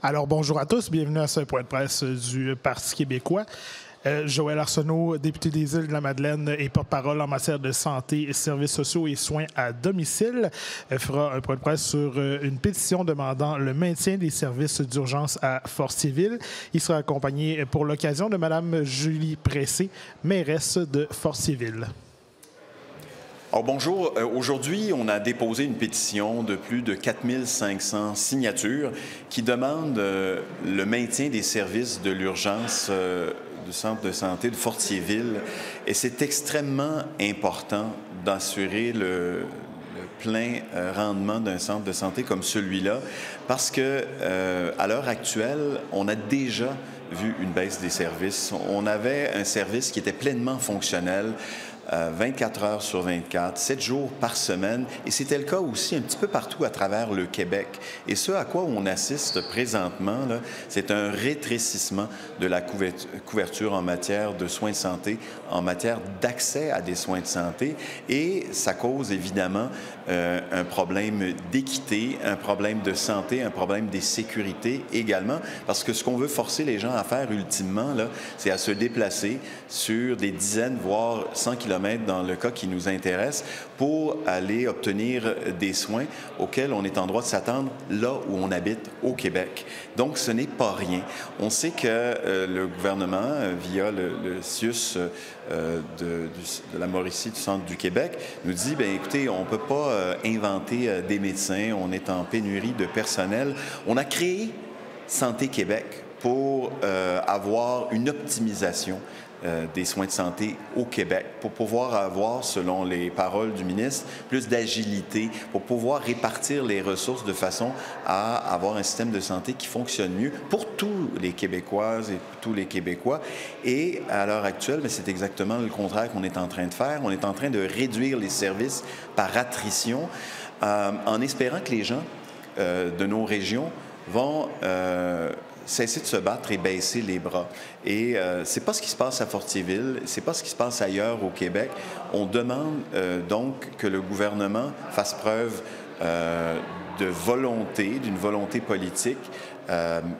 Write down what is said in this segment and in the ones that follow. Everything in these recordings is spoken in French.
Alors, bonjour à tous. Bienvenue à ce point de presse du Parti québécois. Joël Arsenault, député des Îles-de-la-Madeleine et porte-parole en matière de santé, services sociaux et soins à domicile, fera un point de presse sur une pétition demandant le maintien des services d'urgence à Fortierville. Il sera accompagné pour l'occasion de Mme Julie Pressé, mairesse de Fortierville. Alors bonjour. Aujourd'hui, on a déposé une pétition de plus de 4500 signatures qui demande le maintien des services de l'urgence du centre de santé de Fortierville. Et c'est extrêmement important d'assurer le plein rendement d'un centre de santé comme celui-là parce que à l'heure actuelle, on a déjà vu une baisse des services. On avait un service qui était pleinement fonctionnel 24 heures sur 24, 7 jours par semaine. Et c'était le cas aussi un petit peu partout à travers le Québec. Et ce à quoi on assiste présentement, c'est un rétrécissement de la couverture en matière de soins de santé, en matière d'accès à des soins de santé. Et ça cause évidemment un problème d'équité, un problème de santé, un problème de sécurité également. Parce que ce qu'on veut forcer les gens à faire ultimement, c'est à se déplacer sur des dizaines, voire 100 kilomètres dans le cas qui nous intéresse, pour aller obtenir des soins auxquels on est en droit de s'attendre là où on habite au Québec. Donc, ce n'est pas rien. On sait que le gouvernement, via le CIUS de la Mauricie, du centre du Québec, nous dit, bien, écoutez, on ne peut pas inventer des médecins, on est en pénurie de personnel. On a créé Santé Québec pour avoir une optimisation des soins de santé au Québec, pour pouvoir avoir, selon les paroles du ministre, plus d'agilité, pour pouvoir répartir les ressources de façon à avoir un système de santé qui fonctionne mieux pour tous les Québécoises et tous les Québécois. Et à l'heure actuelle, c'est exactement le contraire qu'on est en train de faire. On est en train de réduire les services par attrition en espérant que les gens de nos régions vont cesser de se battre et baisser les bras. Et c'est pas ce qui se passe à Fortierville, c'est pas ce qui se passe ailleurs au Québec. On demande donc que le gouvernement fasse preuve de volonté, d'une volonté politique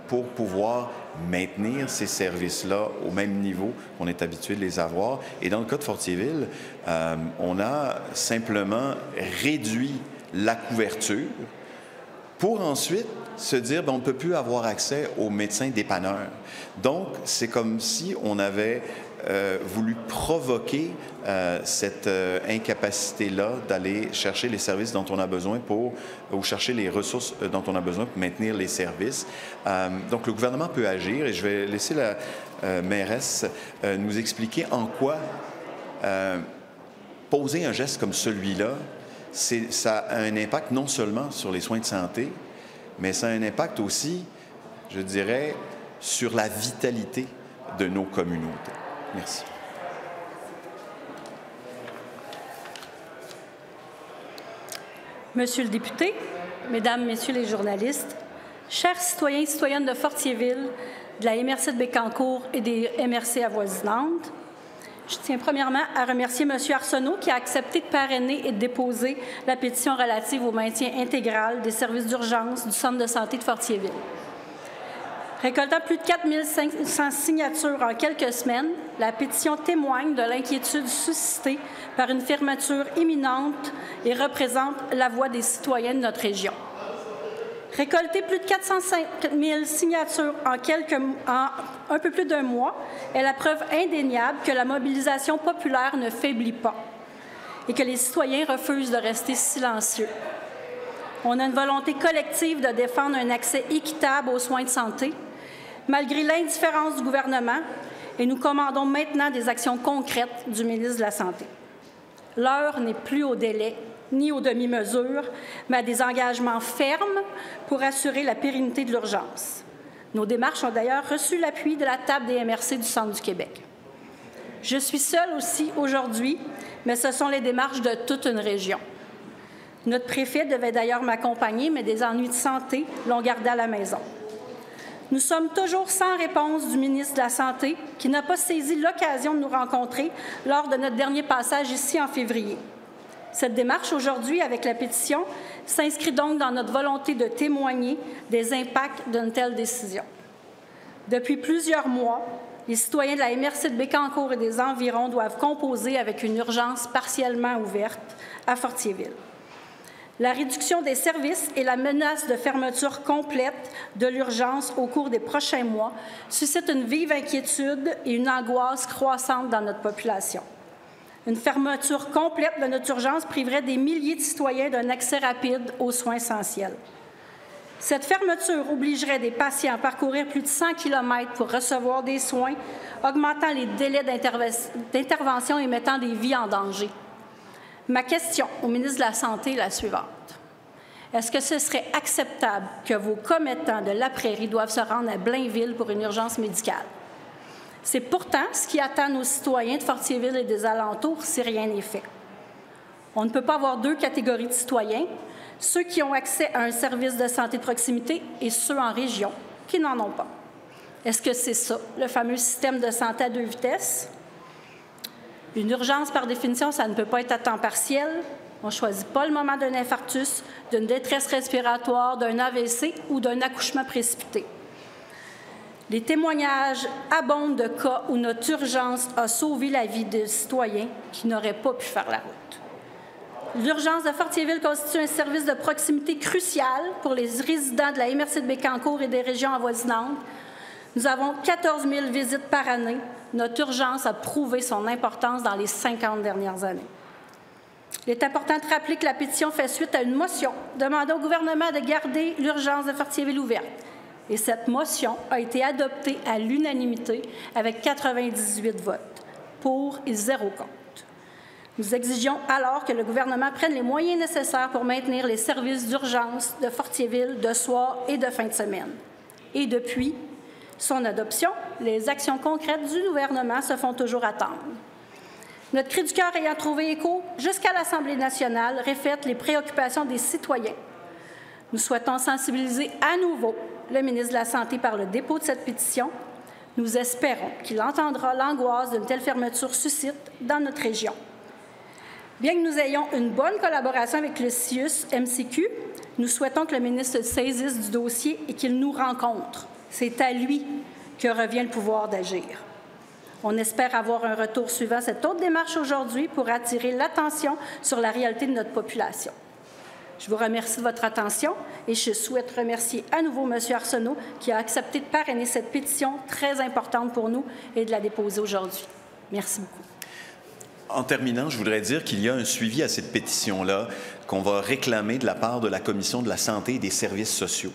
pour pouvoir maintenir ces services-là au même niveau qu'on est habitué de les avoir. Et dans le cas de Fortierville, on a simplement réduit la couverture pour ensuite se dire on ne peut plus avoir accès aux médecins dépanneurs. Donc, c'est comme si on avait voulu provoquer cette incapacité-là d'aller chercher les services dont on a besoin ou chercher les ressources dont on a besoin pour maintenir les services. Donc, le gouvernement peut agir et je vais laisser la mairesse nous expliquer en quoi poser un geste comme celui-là, ça a un impact non seulement sur les soins de santé, mais ça a un impact aussi, je dirais, sur la vitalité de nos communautés. Merci. Monsieur le député, Mesdames, Messieurs les journalistes, chers citoyens et citoyennes de Fortierville, de la MRC de Bécancour et des MRC avoisinantes, je tiens premièrement à remercier M. Arsenault qui a accepté de parrainer et de déposer la pétition relative au maintien intégral des services d'urgence du centre de santé de Fortierville. Récoltant plus de 4500 signatures en quelques semaines, la pétition témoigne de l'inquiétude suscitée par une fermeture imminente et représente la voix des citoyens de notre région. Récolter plus de 405 000 signatures en un peu plus d'un mois est la preuve indéniable que la mobilisation populaire ne faiblit pas et que les citoyens refusent de rester silencieux. On a une volonté collective de défendre un accès équitable aux soins de santé, malgré l'indifférence du gouvernement, et nous commandons maintenant des actions concrètes du ministre de la Santé. L'heure n'est plus au délai ni aux demi-mesures, mais à des engagements fermes pour assurer la pérennité de l'urgence. Nos démarches ont d'ailleurs reçu l'appui de la table des MRC du Centre du Québec. Je suis seule aussi aujourd'hui, mais ce sont les démarches de toute une région. Notre préfet devait d'ailleurs m'accompagner, mais des ennuis de santé l'ont gardé à la maison. Nous sommes toujours sans réponse du ministre de la Santé, qui n'a pas saisi l'occasion de nous rencontrer lors de notre dernier passage ici en février. Cette démarche aujourd'hui avec la pétition s'inscrit donc dans notre volonté de témoigner des impacts d'une telle décision. Depuis plusieurs mois, les citoyens de la MRC de Bécancour et des environs doivent composer avec une urgence partiellement ouverte à Fortierville. La réduction des services et la menace de fermeture complète de l'urgence au cours des prochains mois suscitent une vive inquiétude et une angoisse croissante dans notre population. Une fermeture complète de notre urgence priverait des milliers de citoyens d'un accès rapide aux soins essentiels. Cette fermeture obligerait des patients à parcourir plus de 100 km pour recevoir des soins, augmentant les délais d'intervention et mettant des vies en danger. Ma question au ministre de la Santé est la suivante. Est-ce que ce serait acceptable que vos commettants de la Prairie doivent se rendre à Blainville pour une urgence médicale? C'est pourtant ce qui attend nos citoyens de Fortierville et des alentours si rien n'est fait. On ne peut pas avoir deux catégories de citoyens, ceux qui ont accès à un service de santé de proximité et ceux en région qui n'en ont pas. Est-ce que c'est ça, le fameux système de santé à deux vitesses? Une urgence, par définition, ça ne peut pas être à temps partiel. On ne choisit pas le moment d'un infarctus, d'une détresse respiratoire, d'un AVC ou d'un accouchement précipité. Les témoignages abondent de cas où notre urgence a sauvé la vie de citoyens qui n'auraient pas pu faire la route. L'urgence de Fortierville constitue un service de proximité crucial pour les résidents de la MRC de Bécancour et des régions avoisinantes. Nous avons 14 000 visites par année. Notre urgence a prouvé son importance dans les 50 dernières années. Il est important de rappeler que la pétition fait suite à une motion demandant au gouvernement de garder l'urgence de Fortierville ouverte. Et cette motion a été adoptée à l'unanimité avec 98 votes pour et 0 contre. Nous exigeons alors que le gouvernement prenne les moyens nécessaires pour maintenir les services d'urgence de Fortierville de soir et de fin de semaine. Et depuis son adoption, les actions concrètes du gouvernement se font toujours attendre. Notre cri du cœur ayant trouvé écho jusqu'à l'Assemblée nationale reflète les préoccupations des citoyens. Nous souhaitons sensibiliser à nouveau le ministre de la Santé par le dépôt de cette pétition. Nous espérons qu'il entendra l'angoisse d'une telle fermeture suscite dans notre région. Bien que nous ayons une bonne collaboration avec le CIUS-MCQ, nous souhaitons que le ministre se saisisse du dossier et qu'il nous rencontre. C'est à lui que revient le pouvoir d'agir. On espère avoir un retour suivant cette autre démarche aujourd'hui pour attirer l'attention sur la réalité de notre population. Je vous remercie de votre attention et je souhaite remercier à nouveau M. Arsenault qui a accepté de parrainer cette pétition très importante pour nous et de la déposer aujourd'hui. Merci beaucoup. En terminant, je voudrais dire qu'il y a un suivi à cette pétition-là qu'on va réclamer de la part de la Commission de la santé et des services sociaux.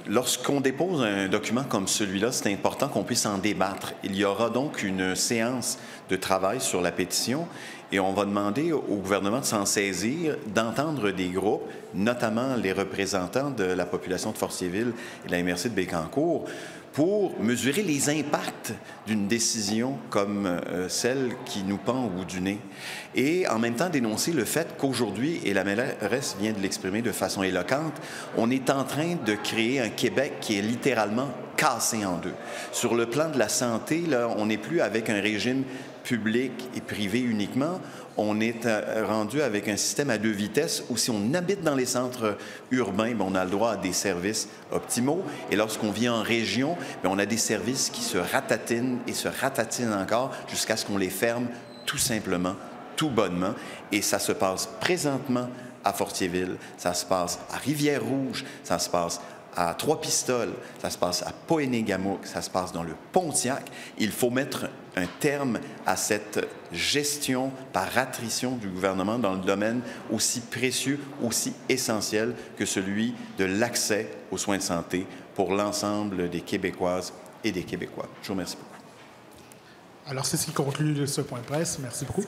Lorsqu'on dépose un document comme celui-là, c'est important qu'on puisse en débattre. Il y aura donc une séance de travail sur la pétition et on va demander au gouvernement de s'en saisir, d'entendre des groupes, notamment les représentants de la population de Fortierville et de la MRC de Bécancour, pour mesurer les impacts d'une décision comme celle qui nous pend au bout du nez. Et en même temps dénoncer le fait qu'aujourd'hui, et la mairesse vient de l'exprimer de façon éloquente, on est en train de créer un Québec qui est littéralement cassé en deux. Sur le plan de la santé, là, on n'est plus avec un régime public et privé uniquement. On est rendu avec un système à deux vitesses où si on habite dans les centres urbains, bien, on a le droit à des services optimaux. Et lorsqu'on vit en région, bien, on a des services qui se ratatinent et se ratatinent encore jusqu'à ce qu'on les ferme tout simplement, tout bonnement. Et ça se passe présentement à Fortierville, ça se passe à Rivière-Rouge, ça se passe à Trois-Pistoles, ça se passe à Pohénégamouk, ça se passe dans le Pontiac. Il faut mettre un terme à cette gestion par attrition du gouvernement dans le domaine aussi précieux, aussi essentiel que celui de l'accès aux soins de santé pour l'ensemble des Québécoises et des Québécois. Je vous remercie beaucoup. Alors, c'est ce qui conclut ce point de presse. Merci beaucoup.